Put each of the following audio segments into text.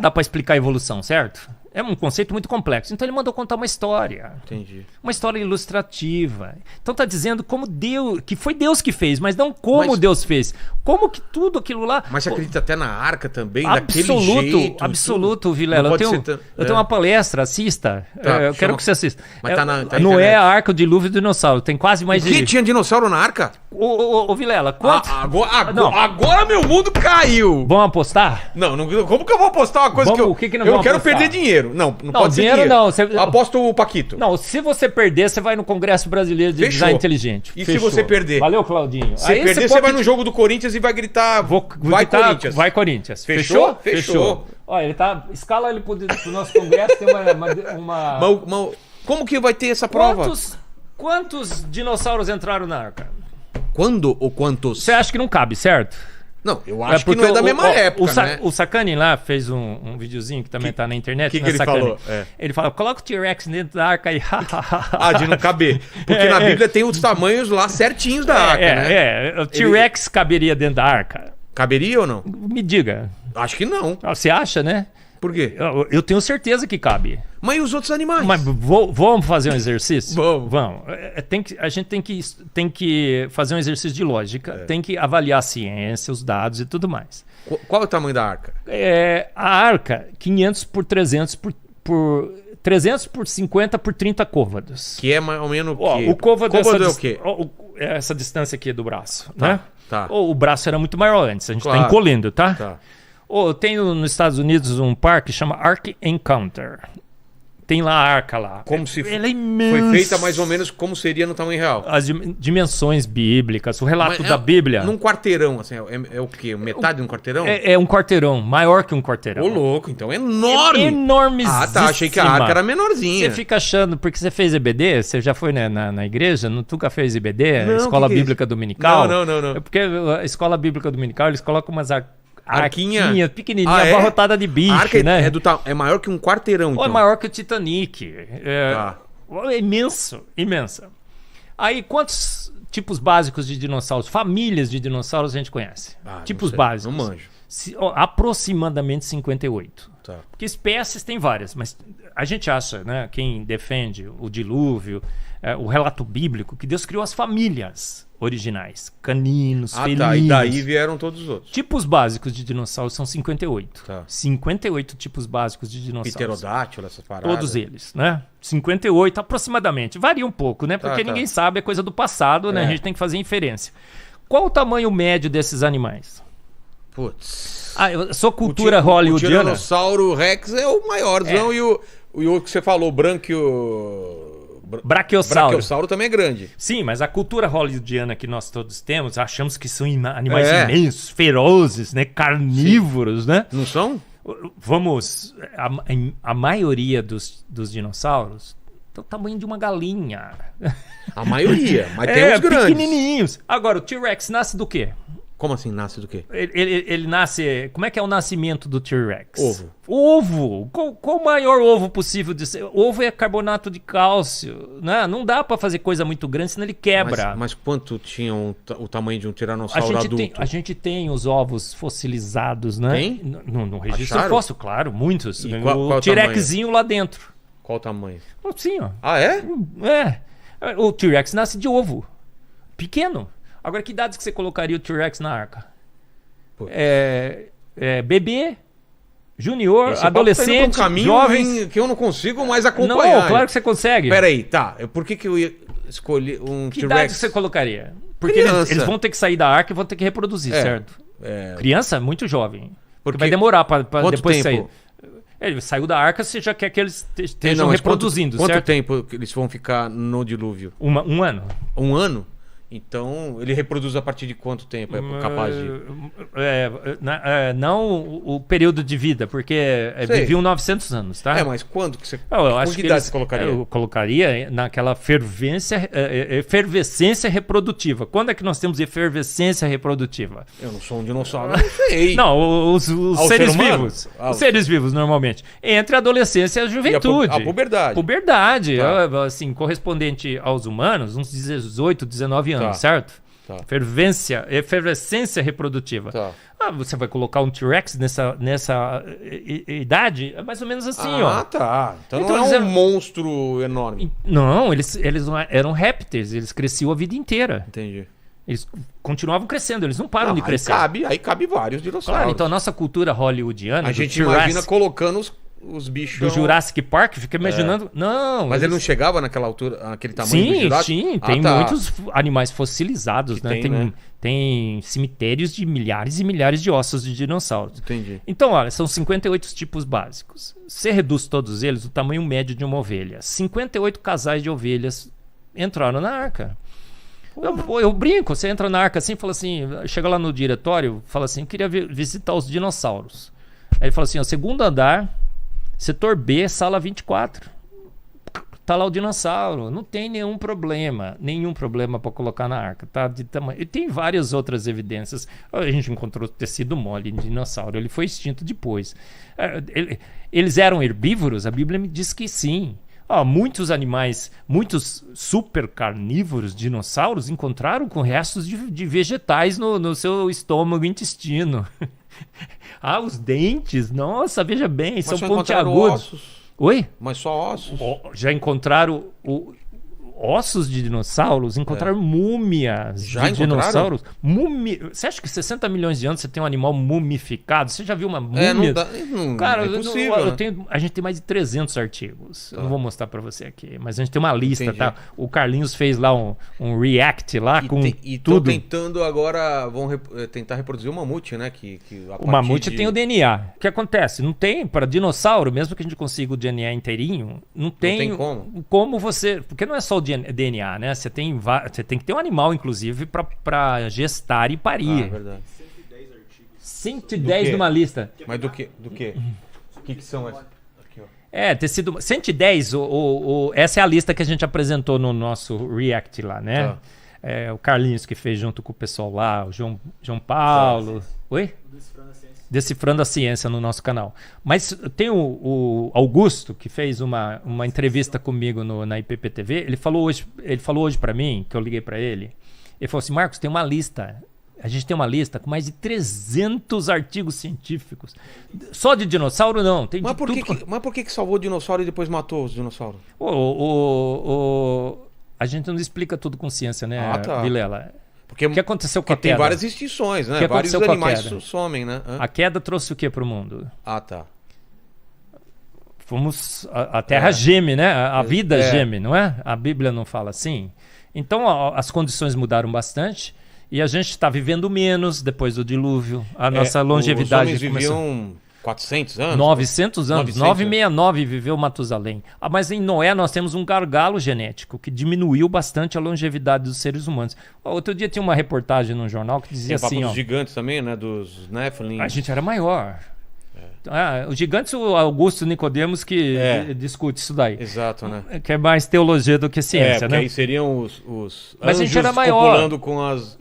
dá para explicar a evolução, certo? É um conceito muito complexo. Então ele mandou contar uma história. Entendi. Uma história ilustrativa. Então tá dizendo como Deus, que foi Deus que fez, mas não como Deus fez. Como que tudo aquilo lá... Mas você acredita até na arca também, daquele jeito? Absoluto, Vilela. Eu tenho uma palestra, assista. Eu quero que você assista. Mas não é a arca, o dilúvio do dinossauro. Tem quase mais de... Tinha dinossauro na arca? Ô Vilela, quanto... Agora meu mundo caiu. Vamos apostar? Não, como que eu vou apostar uma coisa que eu não quero perder dinheiro? Não pode ser dinheiro. Não, aposto o Paquito. Não, se você perder, você vai no Congresso Brasileiro de Design Inteligente. E se você perder? Valeu, Claudinho. Se perder, você vai no jogo do Corinthians e vai gritar, Corinthians. Vai Corinthians. Fechou. Olha, ele tá... Escala ele pro nosso Congresso, tem uma... Mas como que vai ter essa prova? Quantos dinossauros entraram na arca? Quando ou quantos? Você acha que não cabe, certo? Não, eu acho que não é da mesma época, né? O Sacani lá fez um videozinho que também tá na internet. O que ele falou? Ele fala, coloca o T-Rex dentro da arca aí. De não caber. Porque na Bíblia tem os tamanhos lá certinhos da arca, né? O T-Rex caberia dentro da arca. Caberia ou não? Me diga. Acho que não. Você acha, né? Por quê? Eu tenho certeza que cabe. Mas e os outros animais? Mas vamos fazer um exercício? Vamos. A gente tem que fazer um exercício de lógica. Tem que avaliar a ciência, os dados e tudo mais. Qual é o tamanho da arca? A arca, 500 por 300 por 300 por 50 por 30 côvados. Que é mais ou menos o quê? O côvado é o quê? Essa distância aqui do braço, né? Tá. O braço era muito maior antes. A gente tá encolhendo, tá? Tem nos Estados Unidos um parque que chama Ark Encounter. Tem lá a arca lá. Ela é imensa. Foi feita mais ou menos como seria no tamanho real. As dimensões bíblicas, o relato da Bíblia. Num quarteirão, assim, é o quê? Metade de um quarteirão? É um quarteirão, maior que um quarteirão. Ô, louco, então é enorme. Enormíssimo. Achei que a arca era menorzinha. Você fica achando, porque você fez EBD, você já foi na igreja, não nunca fez EBD, Escola Bíblica Dominical? Não. É porque a Escola Bíblica Dominical, eles colocam umas arquinha pequenininha, abarrotada de bicho, a arca né? É maior que um quarteirão, então. É maior que o Titanic. É imensa. Aí, quantos tipos básicos de dinossauros, famílias de dinossauros a gente conhece? Tipos básicos. Não manjo. Aproximadamente 58. Tá. Porque espécies tem várias, mas a gente acha, né, quem defende o dilúvio, o relato bíblico, que Deus criou as famílias originais, caninos, felinos. E daí vieram todos os outros. Tipos básicos de dinossauros são 58. 58 tipos básicos de dinossauros. Pterodátilo, essas paradas. Todos eles, né? 58 aproximadamente. Varia um pouco, né? Porque ninguém sabe, é coisa do passado, né? A gente tem que fazer inferência. Qual o tamanho médio desses animais? Putz. Eu sou cultura hollywoodiana. O Tiranossauro Rex é o maiorzão e o que você falou, o Brachiosauro também é grande. Sim, mas a cultura hollywoodiana que nós todos temos, achamos que são animais imensos, ferozes, né? Carnívoros, né? Não são? A maioria dos dinossauros tem o tamanho de uma galinha. A maioria, mas tem uns grandes. Pequenininhos. Agora, o T-Rex nasce do quê? Como assim, nasce do quê? Ele nasce... Como é que é o nascimento do T-Rex? Ovo. Qual o maior ovo possível de ser? Ovo é carbonato de cálcio, né? Não dá pra fazer coisa muito grande, senão ele quebra. Mas quanto tinha o tamanho de um tiranossauro adulto? A gente tem os ovos fossilizados, né? Tem? No registro fóssil, claro, muitos. Qual T-Rexzinho lá dentro. Qual o tamanho? Assim, ó. É? O T-Rex nasce de ovo. Pequeno. Agora, que idades que você colocaria o T-Rex na arca? Bebê, junior, adolescente, tá caminho jovens... que eu não consigo mais acompanhar. Não, claro que você consegue. Peraí, por que eu ia escolher um Que T-Rex? idade que você colocaria? Porque eles vão ter que sair da arca e vão ter que reproduzir, certo? Criança, muito jovem. Porque vai demorar para depois sair. Ele saiu da arca, você já quer que eles estejam reproduzindo, certo? Quanto tempo eles vão ficar no dilúvio? Um ano. Um ano? Então, ele reproduz a partir de quanto tempo é capaz de... Não o período de vida, porque viviam 900 anos, tá? Mas quando que você... Eu acho que você colocaria? Eu colocaria naquela efervescência reprodutiva. Quando é que nós temos efervescência reprodutiva? Eu não sou um dinossauro, não sei. Não, os seres vivos. Os seres vivos, normalmente. Entre a adolescência e a juventude. A puberdade. Puberdade. Assim, correspondente aos humanos, uns 18, 19 anos. Certo? Efervescência reprodutiva. Você vai colocar um T-Rex nessa idade? É mais ou menos assim, ó. Tá. Então não é um monstro enorme. Não, eles eram répteis, eles cresciam a vida inteira. Entendi. Eles continuavam crescendo, eles não param de crescer. Aí cabe vários dinossauros. Claro, então a nossa cultura hollywoodiana... A gente imagina colocando os bichos... Do Jurassic Park, fica imaginando... Não, mas ele não chegava naquela altura, naquele tamanho do Jurassic? Sim, tem muitos animais fossilizados, né? Tem cemitérios de milhares e milhares de ossos de dinossauros. Entendi. Então, olha, são 58 tipos básicos. Você reduz todos eles do tamanho médio de uma ovelha. 58 casais de ovelhas entraram na arca. Eu brinco, você entra na arca assim, fala assim, chega lá no diretório, fala assim, eu queria visitar os dinossauros. Aí ele fala assim, ó, segundo andar, setor B, sala 24. Tá lá o dinossauro, não tem nenhum problema para colocar na arca, tá de tamanho. E tem várias outras evidências. A gente encontrou tecido mole de dinossauro, ele foi extinto depois. Eles eram herbívoros? A Bíblia me diz que sim. Muitos animais, muitos super carnívoros, dinossauros, encontraram com restos de vegetais no seu estômago e intestino. Os dentes, nossa, veja bem, mas são pontiagudos. Ossos. Oi? Mas só ossos? Já encontraram ossos de dinossauros, encontraram múmias de dinossauros. Você acha que 60 milhões de anos você tem um animal mumificado? Você já viu uma múmia? Cara, é possível, a gente tem mais de 300 artigos. Eu não vou mostrar pra você aqui, mas a gente tem uma lista, tá? O Carlinhos fez lá um react lá com tudo. Tentando agora, tentar reproduzir o mamute, né? O mamute tem o DNA. O que acontece? Não tem, para dinossauro, mesmo que a gente consiga o DNA inteirinho, não tem como você... Porque não é só o DNA, né? Você tem que ter um animal, inclusive, para gestar e parir. Verdade. 110 numa lista. Mas do quê? O que são essas? Aqui, ó. Ter sido 110. Essa é a lista que a gente apresentou no nosso React lá, né? O Carlinhos que fez junto com o pessoal lá, o João Paulo. Oi? Decifrando a Ciência no nosso canal. Mas tem o Augusto, que fez uma entrevista comigo na IPPTV. Ele falou hoje para mim, que eu liguei para ele. Ele falou assim, Marcos, tem uma lista. A gente tem uma lista com mais de 300 artigos científicos. Só de dinossauro, não. Tem mas por que salvou o dinossauro e depois matou os dinossauros? A gente não explica tudo com ciência, né, Vilela? Porque o que aconteceu com a queda? Tem várias extinções, né? Vários animais somem, né? A queda trouxe o que para o mundo? Tá. A Terra geme, né? A vida geme, não é? A Bíblia não fala assim. Então as condições mudaram bastante e a gente está vivendo menos depois do dilúvio. A nossa longevidade... Os homens viviam 400 anos? 900 anos. 969 viveu Matusalém. Mas em Noé nós temos um gargalo genético que diminuiu bastante a longevidade dos seres humanos. Outro dia tinha uma reportagem num jornal que dizia assim... Dos gigantes também, né? Dos Nephilim. A gente era maior. Os gigantes, o Augusto Nicodemos que discute isso daí. Exato, né? Que é mais teologia do que ciência, né? Aí seriam os mas a gente era maior. Copulando com as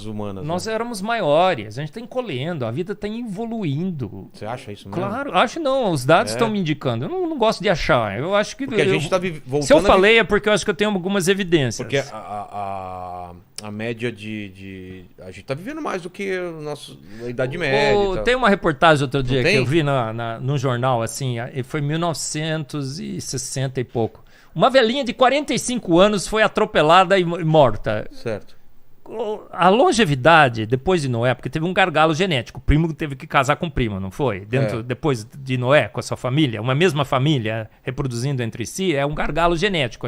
humanas. Nós éramos maiores, a gente está encolhendo, a vida está evoluindo. Você acha isso mesmo? Claro, acho não, os dados estão me indicando. Eu não gosto de achar, eu acho que... Porque a gente está voltando... Se eu falei é porque eu acho que eu tenho algumas evidências. Porque a média a gente está vivendo mais do que a Idade Média. Tem uma reportagem outro dia que eu vi no jornal, assim, foi 1960 e pouco. Uma velhinha de 45 anos foi atropelada e morta. Certo. A longevidade, depois de Noé, porque teve um gargalo genético. O primo teve que casar com o primo, não foi? Depois de Noé, com a sua família, uma mesma família reproduzindo entre si, é um gargalo genético.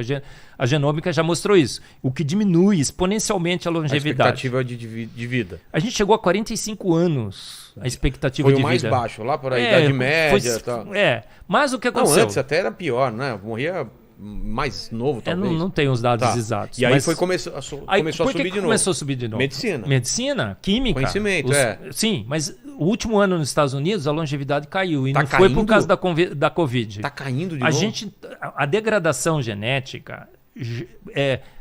A genômica já mostrou isso. O que diminui exponencialmente a longevidade. A expectativa de vida. A gente chegou a 45 anos, a expectativa de vida. Foi o mais baixo, lá para a Idade Média e tal. Mas o que aconteceu? Antes até era pior, né? Morria... mais novo, talvez. Não tenho os dados exatos. E aí começou a subir de novo. Começou a subir de novo? Medicina, química. Conhecimento, Sim, mas o último ano nos Estados Unidos a longevidade caiu. E não foi por causa da Covid. Está caindo de novo? A degradação genética...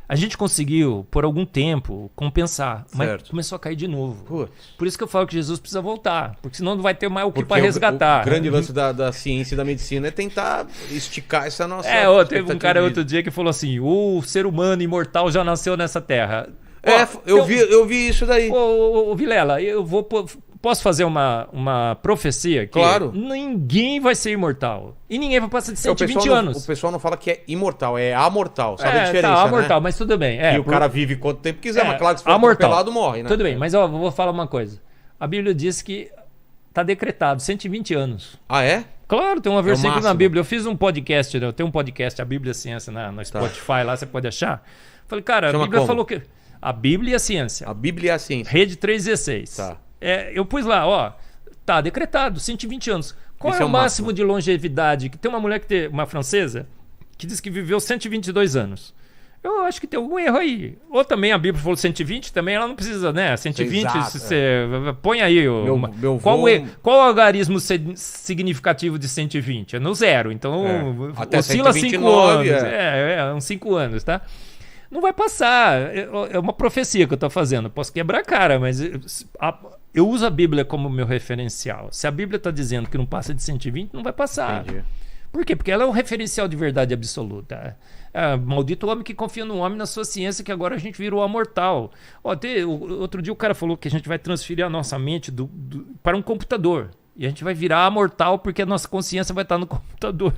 a gente conseguiu, por algum tempo, compensar. Mas começou a cair de novo. Putz. Por isso que eu falo que Jesus precisa voltar. Porque senão não vai ter mais o que para resgatar. O grande lance da ciência e da medicina é tentar esticar essa nossa... Teve um cara outro dia que falou assim, o ser humano imortal já nasceu nessa terra. Eu vi isso daí. Ô, Vilela, posso fazer uma profecia? Que claro. Ninguém vai ser imortal. E ninguém vai passar de 120 anos. O pessoal não fala que é imortal, é amortal. Sabe a diferença, amortal, mas tudo bem. E o cara vive quanto tempo quiser, mas claro que se for atropelado, morre, né? Tudo bem, mas vou falar uma coisa. A Bíblia diz que tá decretado 120 anos. Ah, é? Claro, tem uma versículo na Bíblia. Eu fiz um podcast, eu tenho um podcast, a Bíblia e a Ciência, no Spotify, lá você pode achar. Falei, cara, a Bíblia falou que... A Bíblia e a Ciência. A Bíblia e a Ciência. Rede 316. Tá. Eu pus lá, tá decretado, 120 anos. Qual é o máximo de longevidade? Que tem uma mulher, uma francesa, que diz que viveu 122 anos. Eu acho que tem algum erro aí. Ou também a Bíblia falou 120, também ela não precisa, né? 120, põe aí. Qual o algarismo significativo de 120? É no zero, então até oscila 5 anos. Uns 5 anos, tá? Não vai passar. É uma profecia que eu estou fazendo. Posso quebrar a cara, mas eu uso a Bíblia como meu referencial. Se a Bíblia está dizendo que não passa de 120, não vai passar. Entendi. Por quê? Porque ela é um referencial de verdade absoluta. Maldito o homem que confia no homem, na sua ciência, que agora a gente virou amortal. Outro dia o cara falou que a gente vai transferir a nossa mente para um computador. E a gente vai virar amortal porque a nossa consciência vai estar no computador.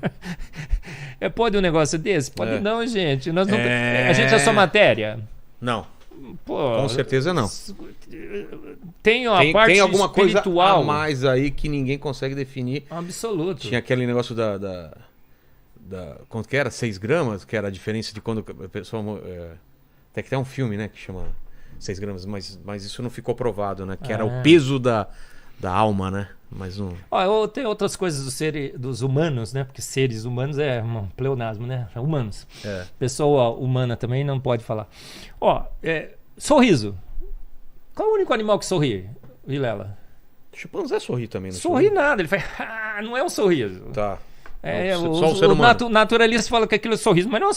Pode um negócio desse? Pode não, gente. A gente é só matéria? Não. Com certeza não. Tem parte alguma espiritual coisa a mais aí que ninguém consegue definir. Absoluto. Tinha aquele negócio quanto que era? 6 gramas, que era a diferença de quando a pessoa... Tem até um filme, né, que chama 6 gramas, mas isso não ficou provado, né? Que era o peso da alma, né? Mas não... Tem outras coisas dos humanos, né? Porque seres humanos é um pleonasmo, né? Humanos. Pessoa humana também não pode falar. Sorriso. Qual é o único animal que sorri, Vilela? O chimpanzé sorri também, não sorri? Nada. Ele faz... não é um sorriso. Tá. Só o ser humano. O naturalista fala que aquilo é sorriso, mas não é um sorriso.